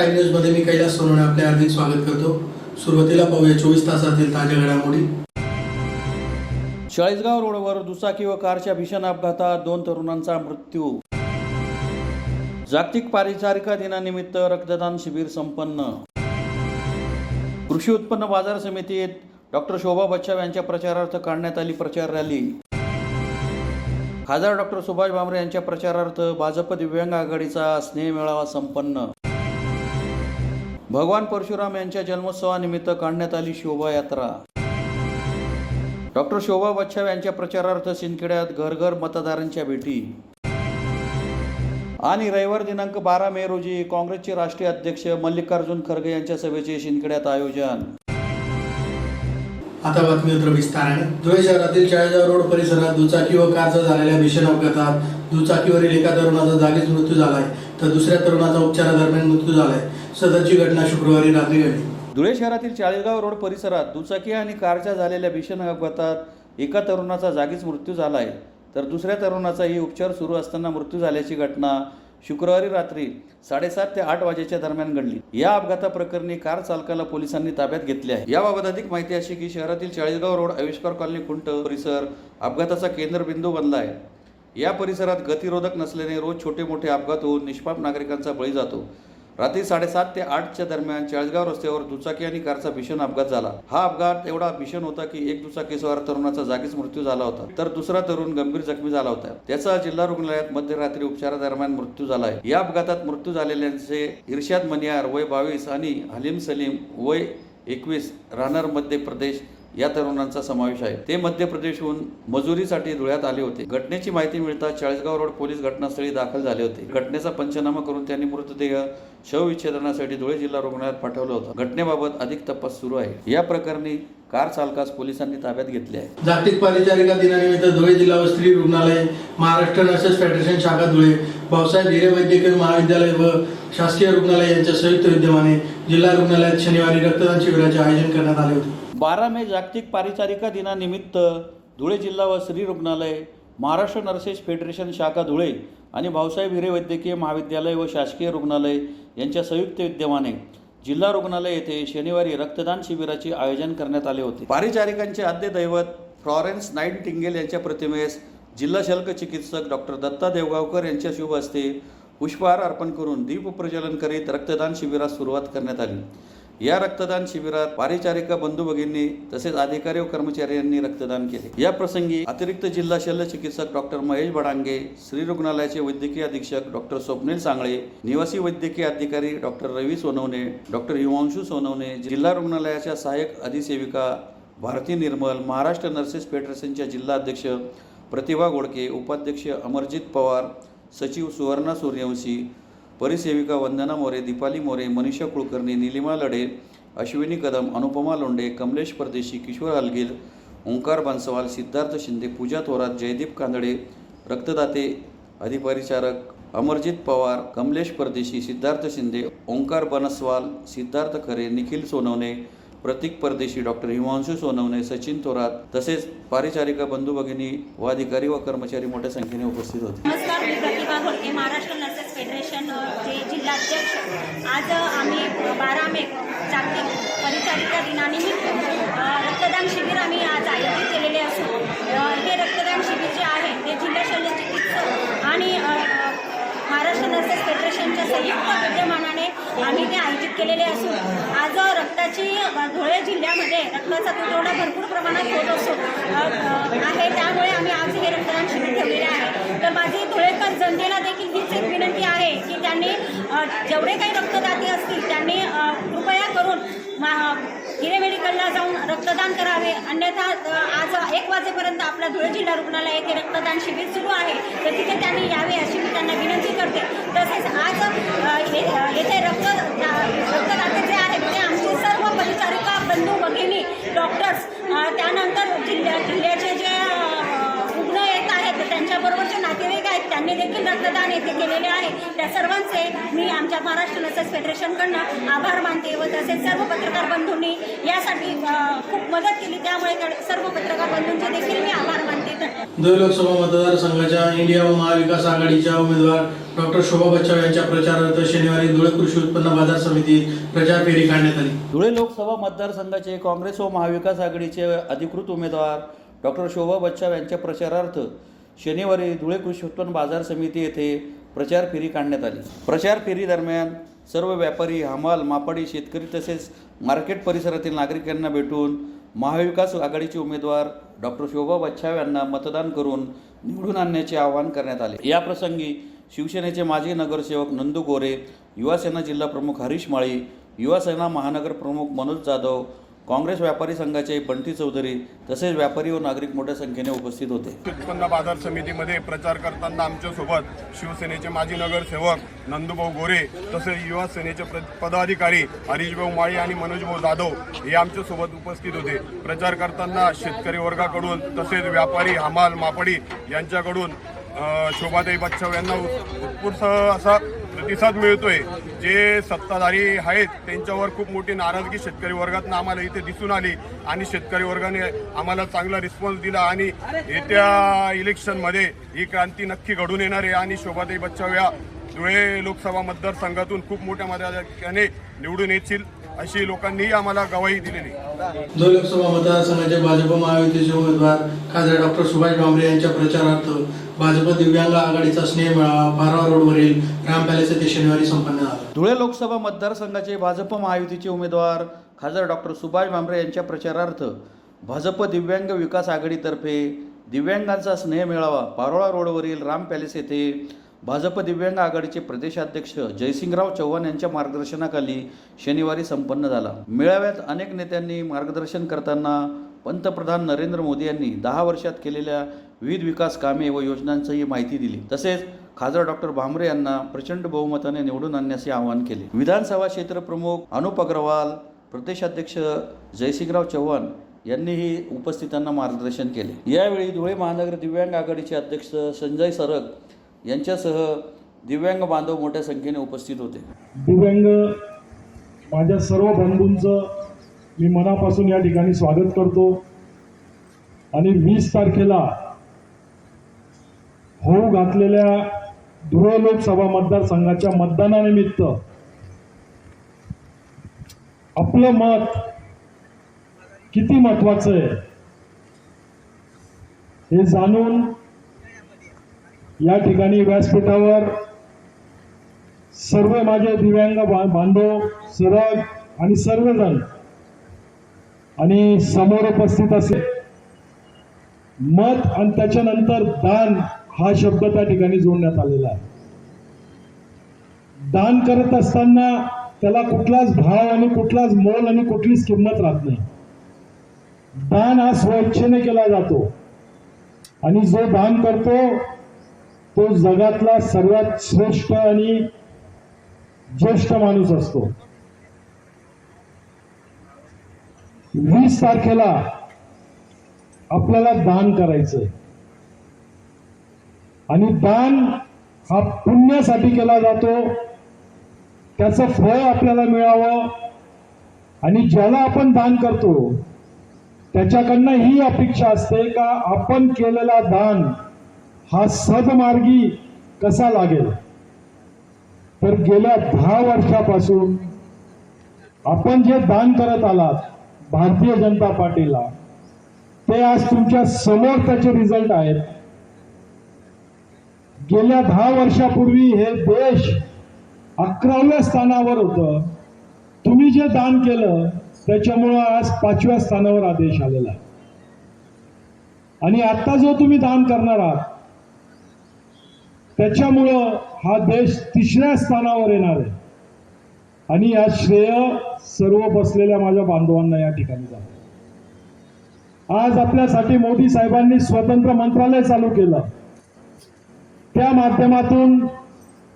Prime news मध्ये मी कैलास सोनवणे आपले हार्दिक स्वागत करतो। सुरुवातीला पाहूया 24 तासातील ताज्या घडामोडी। चाळीसगाव रोडवर दुचाकी व कारच्या भीषण अपघातात 2 तरुणांचा मृत्यू। जागतिक परिचारिका दिनानिमित्त रक्तदान शिबिर संपन्न। कृषी उत्पन्न बाजार समितीत डॉक्टर शोभा बच्छाव यांच्या प्रचारार्थ काढण्यात आली प्रचार रॅली। खासदार डॉक्टर सुभाष भामरे यांच्या प्रचारार्थ भाजप दिव्यांग आघाडीचा स्नेह मेळावा संपन्न। भगवान परशुराम यांच्या जन्मोत्सवानिमित्त काढण्यात आली शोभायात्रा। डॉक्टर शोभा बच्छाव यांच्या प्रचारार्थ सिंदखेड्यात घर घर मतदारांच्या भेटी। आणि रविवार दिनांक 12 मे रोजी काँग्रेसचे राष्ट्रीय अध्यक्ष मल्लिकार्जुन खरगे यांच्या सभेचे सिंदखेड्यात आयोजन। आता बातमी विस्ताराने। धुळे शहरातील चाळीसगाव रोड परिसरात दुचाकी व कारचा झालेल्या भीषण अपघातात दुचाकीवरील एका तरुणाचा जागीच मृत्यू झालाय तर दुसऱ्या तरुणाचा उपचारादरम्यान मृत्यू झालाय। सदरची घटना शुक्रवारी रात्री घडली। धुळे शहरातील चाळीसगाव रोड परिसरात दुचाकी आणि कारच्या झालेल्या भीषण अपघातात एका तरुणाचा जागीच मृत्यू झाला आहे तर दुसऱ्या तरुणाचाही उपचार सुरू असताना मृत्यू झाल्याची घटना शुक्रवारी रात्री 7:30 ते 8 वाजेच्या दरम्यान घडली। या अपघाताप्रकरणी कार चालकाला पोलिसांनी ताब्यात घेतले आहे। याबाबत अधिक माहिती अशी की शहरातील चाळीसगाव रोड आविष्कार कॉलनी खुंट परिसर अपघाताचा केंद्रबिंदू बनला आहे। या परिसरात गतिरोधक नसल्याने रोज छोटे मोठे अपघात होऊन निष्पाप नागरिकांचा बळी जातो। रात्री 7:30 ते 8च्या दरम्यान चाळीसगाव रस्त्यावर दुचाकी आणि कारचा भीषण अपघात झाला। हा अपघात एवढा भीषण होता की एक दुचाकीस्वार तरुणाचा जागीच मृत्यू झाला होता तर दुसरा तरुण गंभीर जखमी झाला होता। त्याचा जिल्हा रुग्णालयात मध्यरात्री उपचारादरम्यान मृत्यू झाला आहे। या अपघातात मृत्यू झालेल्यांचे इर्शाद मनियार वय 22 आणि हलीम सलीम वय 21 राहणार मध्य प्रदेश या तरुणांचा समावेश आहे। ते मध्य प्रदेशहून मजुरीसाठी धुळ्यात आले होते। घटनेची माहिती मिळताच चाळीसगाव रोड पोलीस घटनास्थळी दाखल झाले होते। घटनेचा पंचनामा करून त्यांनी मृतदेह शवविच्छेदनासाठी धुळे जिल्हा रुग्णालयात पाठवलं होतं। घटनेबाबत अधिक तपास सुरू आहे। या प्रकरणी कार चालकास पोलिसांनी ताब्यात घेतले आहे। जागतिक परिचारिका दिनानिमित्त धुळे जिल्हा व स्त्री रुग्णालय, महाराष्ट्र नर्सेस फेडरेशन शाखा धुळे, भाऊसाहेब हिरे वैद्यकीय महाविद्यालय व शासकीय रुग्णालय यांच्या संयुक्त विद्यमाने जिल्हा रुग्णालयात शनिवारी रक्तदान शिबिराचे आयोजन करण्यात आले होते। 12 मे जागतिक परिचारिका दिनानिमित्त धुळे जिल्हा व स्त्री रुग्णालय, महाराष्ट्र नर्सेस फेडरेशन शाखा धुळे आणि भाऊसाहेब हिरे वैद्यकीय महाविद्यालय व शासकीय रुग्णालय यांच्या संयुक्त विद्यमाने जिल्हा रुग्णालय येथे शनिवारी रक्तदान शिबिराचे आयोजन करण्यात आले होते। परिचारिकांचे आद्य दैवत फ्लॉरेन्स नाईटिंगेल यांच्या प्रतिमेस जिल्हा शल्क चिकित्सक डॉक्टर दत्ता देवगावकर यांच्या शुभ हस्ते पुष्पहार अर्पण करून दीप प्रज्वलन करीत रक्तदान शिबिरास सुरुवात करण्यात आली। या रक्तदान शिबिरात परिचारिका बंधू भगिनी तसेच अधिकारी व कर्मचाऱ्यांनी रक्तदान केले। या प्रसंगी अतिरिक्त जिल्हा शल्य चिकित्सक डॉक्टर महेश बडांगे, श्री रुग्णालयाचे वैद्यकीय अधीक्षक डॉक्टर स्वप्नील सांगळे, निवासी वैद्यकीय अधिकारी डॉक्टर रवी सोनवणे, डॉक्टर हिमांशू सोनवणे, जिल्हा रुग्णालयाच्या सहाय्यक अधिसेविका भारती निर्मल, महाराष्ट्र नर्सेस फेडरेशनच्या जिल्हा अध्यक्ष प्रतिभा गोडके, उपाध्यक्ष अमरजित पवार, सचिव सुवर्णा सूर्यवंशी, परिसेविका वंदना मोरे, दीपाली मोरे, मनीषा कुलकर्णी, निलिमा लढे, अश्विनी कदम, अनुपमा लोंढे, कमलेश परदेशी, किशोर हलगीर, ओंकार बनसवाल, सिद्धार्थ शिंदे, पूजा थोरात, जयदीप कांदळे, रक्तदाते अधिपरिचारक अमरजित पवार, कमलेश परदेशी, सिद्धार्थ शिंदे, ओंकार बनसवाल, सिद्धार्थ खरे, निखिल सोनवणे, प्रतीक परदेशी, डॉक्टर हिमांशू सोनवणे, सचिन थोरात तसेच परिचारिका बंधू भगिनी व अधिकारी व कर्मचारी मोठ्या संख्येने उपस्थित होते। नमस्कार, मी प्रतिभा गोडके, महाराष्ट्र नर्सेस फेडरेशन चे जिल्हाध्यक्ष। आज आम्ही 12 मे जागतिक परिचारिका दिनानिमित्त रक्तदान शिबिर आम्ही आज आयोजित केलेले असून हे रक्तदान शिबिर जे आहे ते जिल्हा शल्य चिकित्सक आणि महाराष्ट्र नर्सेस फेडरेशनच्या संयुक्त विद्यमानाने आम्ही ते आयोजित केलेले असून आज रक्ताची धुळे जिल्ह्यामध्ये रक्ताचा तुटवडा भरपूर प्रमाणात होत असतो आहे। त्यामुळे आम्ही आज हे रक्तदान शिबिर ठेवलेले आहे। तर माझी धुळेकर जनतेला देखील हीच एक विनंती आहे की त्यांनी जेवढे काही रक्तदाते असतील त्यांनी कृपया करून हिरे मेडिकलला जाऊन रक्तदान करावे, अन्यथा आज 1 वाजेपर्यंत आपल्या धुळे जिल्हा रुग्णालय येथे रक्तदान शिबिर सुरू आहे तर तिथे त्यांनी यावे अशी मी त्यांना विनंती करते। तसेच आज येथे रक्तदाते जे आहेत ते आमचे सर्व परिचारिका बंधू भगिनी, डॉक्टर्स, त्यानंतर जिल्ह्याचे जे रुग्ण येत आहेत त्यांच्याबरोबरचे नातेवाईक आहेत त्यांनी देखील रक्तदान येथे केलेले आहे त्या सर्वांचे मी आमच्या महाराष्ट्र नर्सेस फेडरेशनकडनं आभार मानते व तसेच सर्व पत्रकार बंधूंनी यासाठी खूप मदत केली, त्यामुळे सर्व पत्रकार बंधूंचे देखील मी आभार मानते. धुळे लोकसभा मतदारसंघाच्या इंडिया व महाविकास आघाडीच्या उमेदवार डॉक्टर शोभा बच्चाव यांच्या प्रचारार्थ शनिवारी धुळे कृषी उत्पन्न बाजार समितीत प्रचार फेरी काढण्यात आली. धुळे लोकसभा मतदारसंघाचे काँग्रेस व महाविकास आघाडीचे अधिकृत उमेदवार डॉक्टर शोभा बच्चाव यांच्या प्रचारार्थ शनिवारी धुळे कृषी उत्पन्न बाजार समिती येथे प्रचार फेरी काढण्यात आली. प्रचार फेरी दरम्यान सर्व व्यापारी, हमाल, मापाडी, शेतकरी तसेच मार्केट परिसरातील नागरिकांना भेटून महाविकास आघाडीचे उमेदवार डॉक्टर शोभा बच्चाव यांना मतदान करून निवडून आणण्याचे आवाहन करण्यात आले. या प्रसंगी शिवसेनेचे माजी नगरसेवक नंदू गोरे, युवासेना जिल्हा प्रमुख हरीश माळी, युवासेना महानगर प्रमुख मनोज जाधव, काँग्रेस व्यापारी संघाचे बंटी चौधरी तसेच व्यापारी व नागरिक मोठ्या संख्येने उपस्थित होते. उत्पन्न बाजार समितीमध्ये प्रचार करताना आमच्यासोबत शिवसेनेचे माजी नगरसेवक नंदूभाऊ गोरे तसेच युवा सेनेचे पदाधिकारी हरीशभाऊ माळी आणि मनोजभाऊ जाधव हे आमच्यासोबत उपस्थित होते. प्रचार करताना शेतकरी वर्गाकडून तसेच व्यापारी, हमाल, मापडी यांच्याकडून शोभाताई बच्चाव यांना उत्स्फूर्त असा प्रतिसाद मिळतोय. जे सत्ताधारी आहेत त्यांच्यावर खूप मोठी नाराजगी शेतकरी वर्गातून आम्हाला इथे दिसून आली आणि शेतकरी वर्गाने आम्हाला चांगला रिस्पॉन्स दिला आणि येत्या इलेक्शनमध्ये ही क्रांती नक्की घडून येणार आहे आणि शोभाताई बच्चाव या धुळे लोकसभा मतदारसंघातून खूप मोठ्या मताधिक्याने निवडून येतील अशी लोकांनी आम्हाला गवाही दिलेली. धुळे लोकसभा मतदारसंघाचे भाजप महायुतीचे उमेदवार खासदार डॉक्टर सुभाष भामरे यांच्या प्रचारार्थ भाजप दिव्यांग आघाडीचा स्नेह मेळावा पारवा रोडवरील राम पॅलेस येथे शनिवारी संपन्न झाला. धुळे लोकसभा मतदारसंघाचे भाजप महायुतीचे उमेदवार खासदार डॉक्टर सुभाष भामरे यांच्या प्रचारार्थ भाजप दिव्यांग विकास आघाडीतर्फे दिव्यांगांचा स्नेह मेळावा पारोळा रोडवरील राम पॅलेस येथे भाजप दिव्यांग आघाडीचे प्रदेशाध्यक्ष जयसिंगराव चव्हाण यांच्या मार्गदर्शनाखाली शनिवारी संपन्न झाला. मेळाव्यात अनेक नेत्यांनी मार्गदर्शन करताना पंतप्रधान नरेंद्र मोदी यांनी 10 वर्षात केलेल्या विविध विकास कामे व योजनांचीही माहिती दिली. तसेच खासदार डॉक्टर भामरे यांना प्रचंड बहुमताने निवडून आणण्याचे आवाहन केले. विधानसभा क्षेत्र प्रमुख अनुप अग्रवाल, प्रदेशाध्यक्ष जयसिंगराव चव्हाण यांनीही उपस्थितांना मार्गदर्शन केले. यावेळी धुळे महानगर दिव्यांग आघाडीचे अध्यक्ष संजय सरग यांच्यासह दिव्यांग बांधव मोठ्या संख्येने उपस्थित होते. दिव्यांग माझ्या सर्व बंधूंचं मी मनापासून या ठिकाणी स्वागत करतो आणि 20 तारखेला होऊ घातलेल्या धुळे लोकसभा मतदारसंघाच्या मतदानानिमित्त आपलं मत किती महत्वाचं आहे हे जाणून या ठिकाणी व्यासपीठावर सर्व माझे दिव्यांग बांधव, सरग आणि सर्वजण आणि समोर उपस्थित असे मत आणि त्याच्यानंतर दान हा शब्द त्या ठिकाणी जोडण्यात आलेला आहे. दान करत असताना त्याला कुठलाच भाव आणि कुठलाच मोल आणि कुठलीच किंमत राहत नाही. दान हा स्वेच्छेने केला जातो आणि जो दान करतो तो जगातला सर्वात श्रेष्ठ आणि ज्येष्ठ माणूस असतो. 20 तारखेला आपल्याला दान करायचंय आणि दान हा पुण्यासाठी केला जातो. त्याचं फळ आपल्याला मिळावं आणि ज्याला आपण दान करतो त्याच्याकडनं ही अपेक्षा असते का आपण केलेला दान हा सदमार्गी कसा लागेल. तर गेल्या 10 वर्षापासून आपण जे दान करत आलात भारतीय जनता पार्टीला ते आज तुमच्या समोर त्याचे रिझल्ट आहेत. गेल्या 10 वर्षापूर्वी हे देश 11व्या स्थानावर होतं. तुम्ही जे दान केलं त्याच्यामुळं आज 5व्या स्थानावर हा देश आलेला आहे आणि आता जो तुम्ही दान करणार आहात त्याच्यामुळं हा देश 3ऱ्या स्थानावर येणार आहे आणि या श्रेय सर्व बसलेल्या माझ्या बांधवांना या ठिकाणी जातं. आज आपल्यासाठी मोदी साहेबांनी स्वतंत्र मंत्रालय चालू केलं. त्या माध्यमातून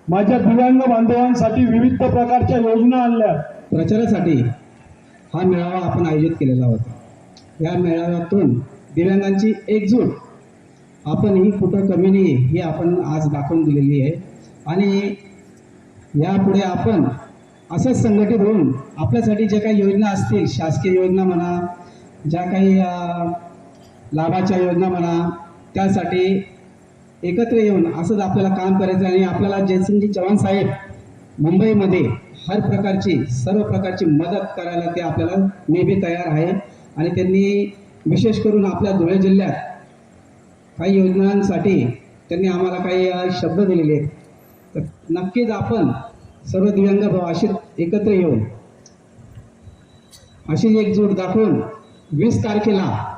माझ्या दिव्यांग बांधवांसाठी विविध प्रकारच्या योजना आणल्या. प्रचारासाठी हा मेळावा आपण आयोजित केलेला होता. या मेळाव्यातून दिव्यांगांची एकजूट आपण ही कुठं कमी नाही ही आपण आज दाखवून दिलेली आहे. आणि यापुढे आपण असंच संघटित होऊन आपल्यासाठी जे काही योजना असतील, शासकीय योजना म्हणा, ज्या काही लाभाच्या योजना म्हणा, त्यासाठी एकत्र येऊन असंच आपल्याला काम करायचं. आणि आपल्याला जयसिंगजी चव्हाण साहेब मुंबईमध्ये सर्व प्रकारची मदत करायला ते आपल्याला नेहमी तयार आहे. आणि त्यांनी विशेष करून आपल्या धुळे जिल्ह्यात काही योजनांसाठी त्यांनी आम्हाला काही शब्द दिलेले आहेत. तर नक्कीच आपण सर्व दिव्यांग भाऊ असे एकत्र येऊन अशी एकजूट दाखवून 20 तारखेला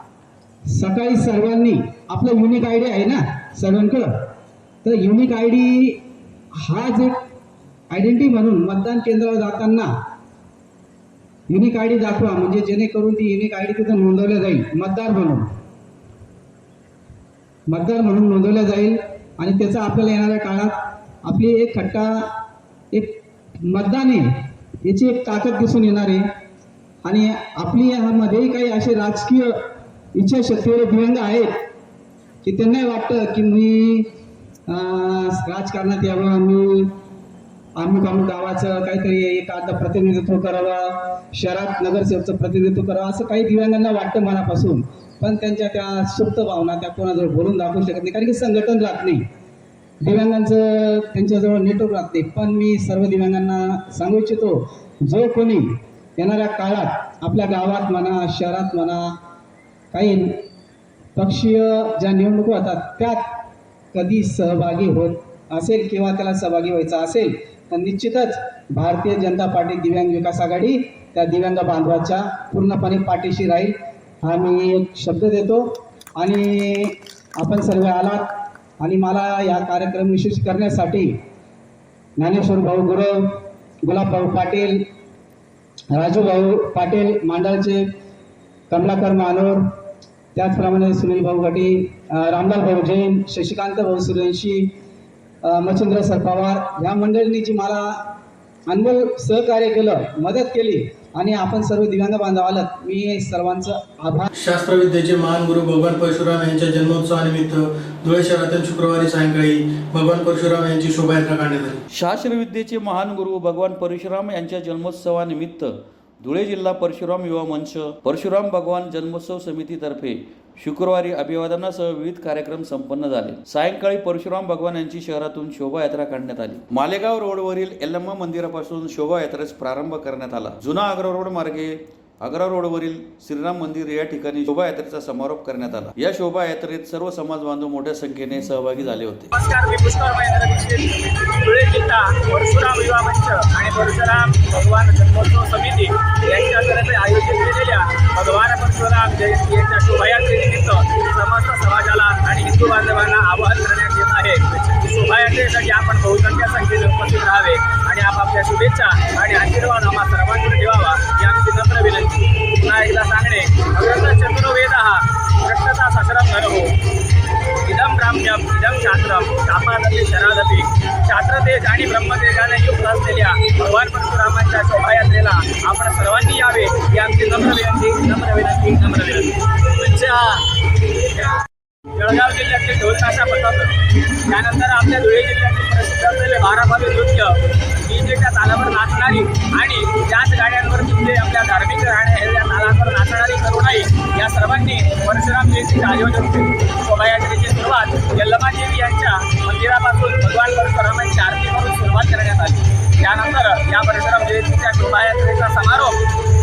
सकाळी सर्वांनी आपलं युनिक आयडी आहे ना सर्वांकडं, तर युनिक आयडी हा जे आयडेंटिटी म्हणून मतदान केंद्रावर जाताना युनिक आयडी दाखवा, म्हणजे जेणेकरून ती युनिक आयडी तिथं नोंदवल्या जाईल, मतदार म्हणून नोंदवल्या जाईल. आणि त्याचा आपल्याला येणाऱ्या काळात आपली एक मतदान आहे याची एक ताकद दिसून येणार आहे. आणि आपली यामध्येही काही असे राजकीय इच्छाशक्तीवर दिव्यांग आहेत की त्यांनाही वाटतं की मी राजकारणात यावं, मी अमुक गावाचं काहीतरी एखादं प्रतिनिधित्व करावं, शहरात नगरसेवकचं प्रतिनिधित्व करावं, असं काही दिव्यांगांना वाटतं मनापासून. पण त्यांच्या त्या सुप्त भावना त्या कोणाजवळ बोलून दाखवू शकत नाही, कारण की संघटन राहत नाही, दिव्यांगांचं त्यांच्याजवळ नेटवर्क राहत नाही. पण मी सर्व दिव्यांगांना सांगू इच्छितो, जो कोणी येणाऱ्या काळात आपल्या गावात म्हणा, शहरात म्हणा, काही पक्षीय ज्या निवडणुका होतात त्यात कधी सहभागी होत असेल किंवा त्याला सहभागी व्हायचा असेल, तर निश्चितच भारतीय जनता पार्टी दिव्यांग विकास आघाडी त्या दिव्यांग बांधवाच्या पूर्णपणे पाठीशी राहील, हा मी एक शब्द देतो. आणि आपण सर्व आलात आणि मला या कार्यक्रम विशेष करण्यासाठी ज्ञानेश्वर भाऊ गुरव, गुलाब भाऊ पाटील, राजू भाऊ पाटील मांडळचे, कमलाकर मानोर, त्याचप्रमाणे सुनील भाऊ गटी, रामलाल भाऊ जैन, शशिकांत भाऊ सूर्यवंशी, मच्छिंद्र सर पवार, या मंडळींनी जी मला अनमोल सहकार्य केलं, मदत केली, आणि आपण सर्व दिव्यांग बांधव आलात, मी सर्वांचं आभार. शास्त्रविद्येचे महान गुरु भगवान परशुराम यांच्या जन्मोत्सवानिमित्त धुळे शहरातील शुक्रवारी सायंकाळी भगवान परशुराम यांची शोभायात्रा काढण्यात आली. शास्त्रविद्येचे महान गुरु भगवान परशुराम यांच्या जन्मोत्सवानिमित्त धुळे जिल्हा परशुराम युवा मंच, परशुराम भगवान जन्मोत्सव समितीतर्फे शुक्रवारी अभिवादनासह विविध कार्यक्रम संपन्न झाले. सायंकाळी परशुराम भगवान यांची शहरातून शोभायात्रा काढण्यात आली. मालेगाव रोडवरील यल्लम्मा मंदिरापासून शोभायात्रेस प्रारंभ करण्यात आला. जुना आग्रा रोड मार्गे आग्रा रोडवरील श्रीराम मंदिर या ठिकाणी शोभायात्रेचा समारोप करण्यात आला. या शोभायात्रेत सर्व समाज बांधव मोठ्या संख्येने सहभागी झाले होते. नमस्कार, मी पुष्कर महेंद्र दीक्षित, धुळे जिल्हा परशुराम युवा मंच आणि परशुराम भगवान जन्मोत्सव समिती यांच्यातर्फे आयोजित केलेल्या भगवान परशुराम जयंती यांच्या शोभायात्रेनिमित्त समस्त समाजाला आणि हिंदू बांधवांना आवाहन करण्यात येत आहे. शोभायात्रेसाठी आपण बहुसंख्य संख्येने उपस्थित राहावे आणि आपापल्या शुभेच्छा आणि आशीर्वाद आम्हा सर्वांकडे ठेवावा ही आमची नम्र विनंती. पुन्हा एकदा सांगणे, अग्रत चतुर्वेदः प्रश्नता सशरम नरहो इदम ब्राह्म्यम इदम शास्त्रम शापादपि शरादपि शास्त्रतेज आणि ब्रह्मतेजाने युक्त असलेल्या भगवान परशुरामांच्या शोभायात्रेला आपण सर्वांनी यावे ही आमची नम्र विनंती. जळगाव जिल्ह्यातील ढोलताशा पथक, त्यानंतर आपल्या धुळे जिल्ह्यातील प्रसिद्ध असलेले बाराभावी नृत्य, डीजेच्या तालावर नाचणारी आणि त्याच गाड्यांवर तिथले आपल्या धार्मिक राहण्या तालावर नाचणारी तरुणाई, या सर्वांनी परशुराम जयंतीचे आयोजन केले. शोभायात्रेची सुरुवात यल्लम्मा देवी यांच्या मंदिरापासून भगवान परशुरामांची आरती करून सुरुवात करण्यात आली. त्यानंतर या परशुराम जयंतीच्या शोभायात्रेचा समारोप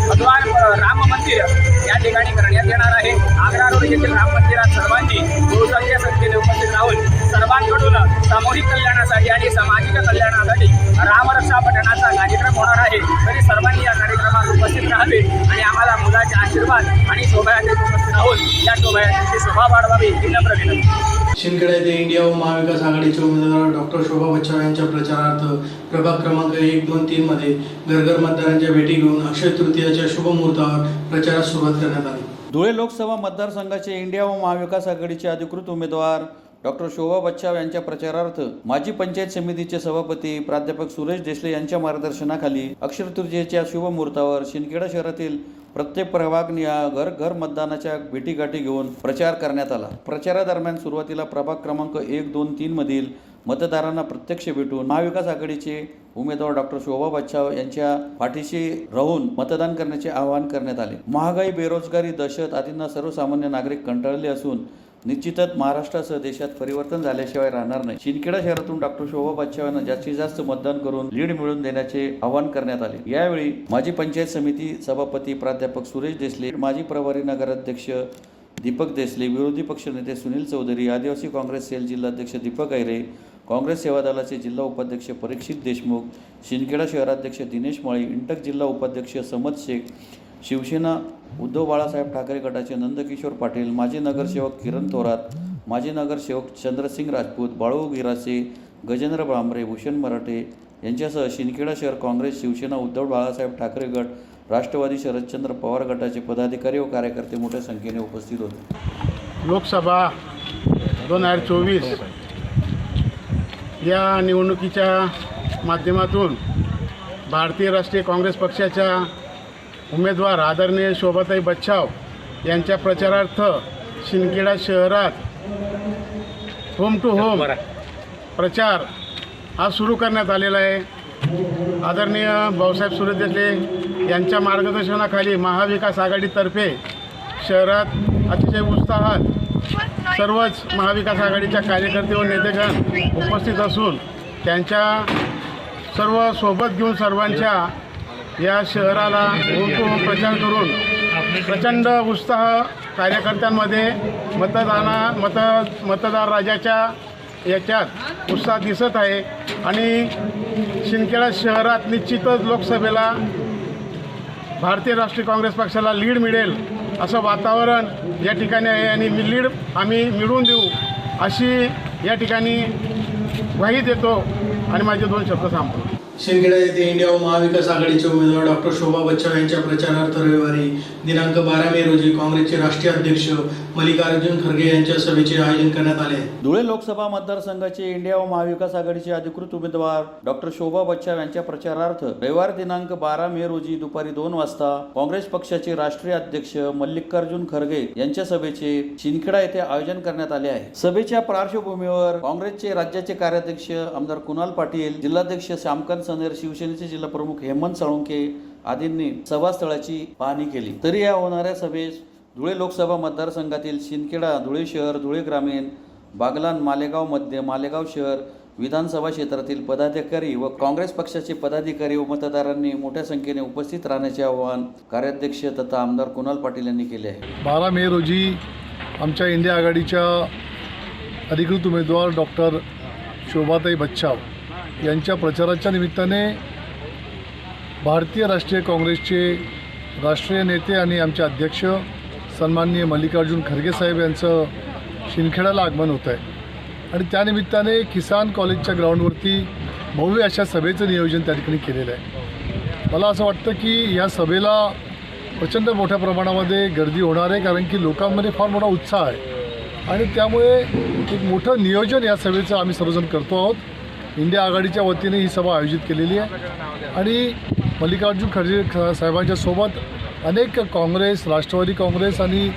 भगवान राम मंदिर या ठिकाणी करण्यात येणार आहे. आग्रा रोड येथील राम मंदिरात सर्वांनी बहुसंख्य संख्येने उपस्थित राहून सर्वांकडून सामूहिक कल्याणासाठी आणि सामाजिक कल्याणासाठी रामरक्षा पठणाचा कार्यक्रम होणार आहे. तरी सर्वांनी या कार्यक्रमात उपस्थित राहावे आणि आम्हाला मुलाचे आशीर्वाद आणि शोभायात्रेत उपस्थित राहून या शोभायात्रेची शोभा वाढवावी ही नम्र विनंती. शिंदखेडा येथे इंडिया व महाविकास आघाडीचे उमेदवार डॉक्टर शोभा बच्चाव यांच्या प्रचारार्थ प्रभाग क्रमांक 1, 2, 3 मध्ये घरघर मतदारांच्या भेटी घेऊन अक्षय तृतीयाच्या शुभ मुहूर्तावर प्रचारास सुरुवात करण्यात आली. धुळे लोकसभा मतदारसंघाचे इंडिया व महाविकास आघाडीचे अधिकृत उमेदवार डॉक्टर शोभा बच्चाव यांच्या प्रचारार्थ माजी पंचायत समितीचे सभापती प्राध्यापक सुरेश देशले यांच्या मार्गदर्शनाखाली अक्षय तृतीयेच्या शुभ मुहूर्तावर शिंदखेडा शहरातील प्रत्येक प्रभागनी घर घर मतदानाच्या भेटीगाठी घेऊन प्रचार करण्यात आला. प्रचारादरम्यान सुरुवातीला प्रभाग क्रमांक 1, 2, 3 मधील मतदारांना प्रत्यक्ष भेटून महाविकास आघाडीचे उमेदवार डॉक्टर शोभा बच्छाव यांच्या पाठीशी राहून मतदान करण्याचे आवाहन करण्यात आले. महागाई, बेरोजगारी, दहशत आदींना सर्वसामान्य नागरिक कंटाळले असून निश्चितच महाराष्ट्रासह देशात परिवर्तन झाल्याशिवाय राहणार नाही. शिंदखेडा शहरातून डॉक्टर शोभा बच्छाव यांना जास्तीत जास्त मतदान करून लीड मिळवून देण्याचे आवाहन करण्यात आले. यावेळी माजी पंचायत समिती सभापती प्राध्यापक सुरेश देसले, माजी प्रभारी नगराध्यक्ष दीपक देसले, विरोधी पक्षनेते सुनील चौधरी, आदिवासी काँग्रेस सेल जिल्हाध्यक्ष दीपक ऐरे, काँग्रेस सेवा दलाचे जिल्हा उपाध्यक्ष परीक्षित देशमुख, शिंदखेडा शहराध्यक्ष दिनेश माळी, इंटक जिल्हा उपाध्यक्ष समद शेख, शिवसेना उद्धव बाळासाहेब ठाकरे गटाचे नंदकिशोर पाटील, माजी नगरसेवक किरण थोरात, माजी नगरसेवक चंद्रसिंग राजपूत, बाळू गिरासे, गजेंद्र भांबरे, भूषण मराठे यांच्यासह शिंदखेडा शहर काँग्रेस, शिवसेना उद्धव बाळासाहेब ठाकरे गट, राष्ट्रवादी शरदचंद्र पवार गटाचे पदाधिकारी व कार्यकर्ते मोठ्या संख्येने उपस्थित होते. लोकसभा 2024 या निवडणुकीच्या माध्यमातून भारतीय राष्ट्रीय काँग्रेस पक्षाच्या उमेदवार आदरणीय शोभाताई बच्छाव यांच्या प्रचारार्थ शिंदखेडा शहरात होम टू होम प्रचार हा सुरू करण्यात आलेला आहे. आदरणीय भाऊसाहेब सुरेश देसले यांच्या मार्गदर्शनाखाली महाविकास आघाडीतर्फे शहरात अतिशय उत्साहात सर्वच महाविकास आघाडीच्या कार्यकर्ते व नेतेगण उपस्थित असून त्यांच्या सर्व सोबत घेऊन सर्वांच्या या शहराला होम टू होम प्रचार करून प्रचंड उत्साह कार्यकर्त्यांमध्ये मतदार राजाच्या याच्यात उत्साह दिसत आहे. आणि शिंदखेडा शहरात निश्चितच लोकसभेला भारतीय राष्ट्रीय काँग्रेस पक्षाला लीड मिळेल असं वातावरण या ठिकाणी आहे आणि लीड आम्ही मिळवून देऊ अशी या ठिकाणी ग्वाही देतो आणि माझे 2 शब्द सांगतो. शिंदखेडा येथे इंडिया व महाविकास आघाडीचे उमेदवार डॉक्टर शोभा बच्छाव यांच्या प्रचारार्थ रविवारी दिनांक 12 मे रोजी काँग्रेसचे राष्ट्रीय अध्यक्ष मल्लिकार्जुन खरगे यांच्या सभेचे आयोजन करण्यात आले. धुळे लोकसभा मतदारसंघाचे इंडिया व महाविकास आघाडीचे अधिकृत उमेदवार डॉक्टर शोभा बच्छाव यांच्या प्रचारार्थ रविवार दिनांक 12 मे रोजी दुपारी 2 वाजता काँग्रेस पक्षाचे राष्ट्रीय अध्यक्ष मल्लिकार्जुन खरगे यांच्या सभेचे शिंदखेडा येथे आयोजन करण्यात आले आहे. सभेच्या पार्श्वभूमीवर काँग्रेसचे राज्याचे कार्याध्यक्ष आमदार कुणाल पाटील, जिल्हाध्यक्ष श्यामकांत सनेर, शिवसेनेचे जिल्हा प्रमुख हेमंत साळुंखे आदींनी सभास्थळाची पाहणी केली. तरी या होणाऱ्या सभेस धुळे लोकसभा मतदारसंघातील शिंदखेडा, धुळे शहर, धुळे ग्रामीण, बागलाण, मालेगाव मध्य, मालेगाव शहर विधानसभा क्षेत्रातील पदाधिकारी व काँग्रेस पक्षाचे पदाधिकारी व मतदारांनी मोठ्या संख्येने उपस्थित राहण्याचे आवाहन कार्याध्यक्ष तथा आमदार कुणाल पाटील यांनी केले आहे. 12 मे रोजी आमच्या इंडिया आघाडीच्या अधिकृत उमेदवार डॉक्टर शोभाताई बच्छाव यांच्या प्रचाराच्या निमित्ताने भारतीय राष्ट्रीय काँग्रेसचे राष्ट्रीय नेते आणि आमचे अध्यक्ष सन्माननीय मल्लिकार्जुन खरगे साहेब यांचं शिंदखेड्याला आगमन होत आहे आणि त्यानिमित्ताने किसान कॉलेजच्या ग्राउंडवरती भव्य अशा सभेचं नियोजन त्या ठिकाणी केलेलं आहे. मला असं वाटतं की या सभेला प्रचंड मोठ्या प्रमाणामध्ये गर्दी होणार आहे, कारण की लोकांमध्ये फार मोठा उत्साह आहे आणि त्यामुळे एक मोठं नियोजन या सभेचं आम्ही सर्वजण करतो आहोत. इंडिया आघाडीच्या वतीने ही सभा आयोजित केलेली आहे आणि मल्लिकार्जुन खरगे साहेबांच्या सोबत अनेक काँग्रेस, राष्ट्रवादी काँग्रेस आणि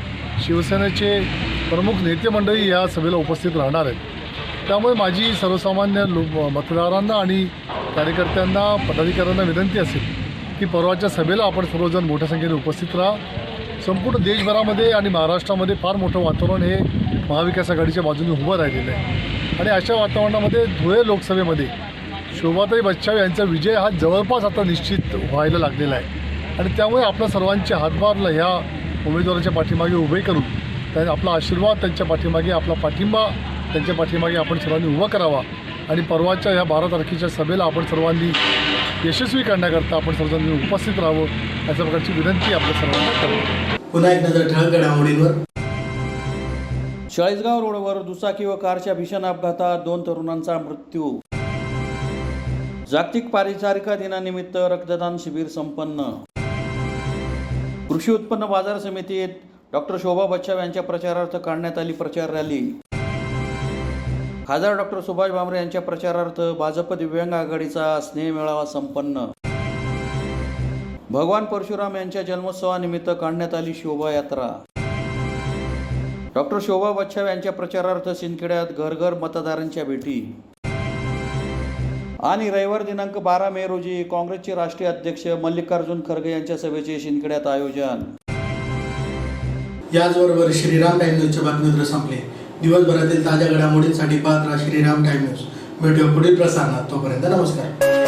शिवसेनेचे प्रमुख नेते मंडळी या सभेला उपस्थित राहणार आहेत. त्यामुळे माझी सर्वसामान्य मतदारांना आणि कार्यकर्त्यांना, पदाधिकाऱ्यांना विनंती असेल की परवाच्या सभेला आपण सर्वजण मोठ्या संख्येने उपस्थित राहा. संपूर्ण देशभरामध्ये आणि महाराष्ट्रामध्ये फार मोठं वातावरण हे महाविकास आघाडीच्या बाजूने उभं राहिलेलं आहे आणि अशा वातावरणामध्ये धुळे लोकसभेमध्ये शोभाताई बच्छाव यांचा विजय हा जवळपास आता निश्चित व्हायला लागलेला आहे आणि त्यामुळे आपल्या सर्वांचे हातभार ह्या उमेदवाराच्या पाठीमागे उभे करून आपला आशीर्वाद त्यांच्या पाठीमागे, आपला पाठिंबा त्यांच्या पाठीमागे आपण सर्वांनी उभा करावा आणि परवाच्या ह्या 12 तारखेच्या सभेला आपण सर्वांनी यशस्वी करण्याकरता आपण सर्वांनी उपस्थित राहावं अशा प्रकारची विनंती आपल्या सर्वांना करतो. पुन्हा एक नजर ठळक घडामोडींवर. चाळीसगाव रोडवर दुचाकी व कारच्या भीषण अपघातात 2 तरुणांचा मृत्यू. जागतिक परिचारिका दिनानिमित्त रक्तदान शिबिर संपन्न. कृषी उत्पन्न बाजार समितीत डॉक्टर शोभा बच्छाव यांच्या प्रचारार्थ काढण्यात आली प्रचार रॅली. खासदार डॉक्टर सुभाष भामरे यांच्या प्रचारार्थ भाजप दिव्यांग आघाडीचा स्नेह मेळावा संपन्न. भगवान परशुराम यांच्या जन्मोत्सवानिमित्त काढण्यात आली शोभायात्रा. डॉक्टर शोभा बच्छाव यांच्या प्रचारार्थ शिंदखेड्यात घर घर मतदारांच्या भेटी. आणि रविवार दिनांक 12 मे रोजी काँग्रेसचे राष्ट्रीय अध्यक्ष मल्लिकार्जुन खरगे यांच्या सभेचे शिंदखेड्यात आयोजन. याचबरोबर श्रीराम टाइम न्यूजच्या बातमीपत्र संपले. दिवसभरातील ताज्या घडामोडींसाठी पाहत राहा श्रीराम टाइम न्यूज. भेटूया पुढील प्रसारणात. तोपर्यंत नमस्कार.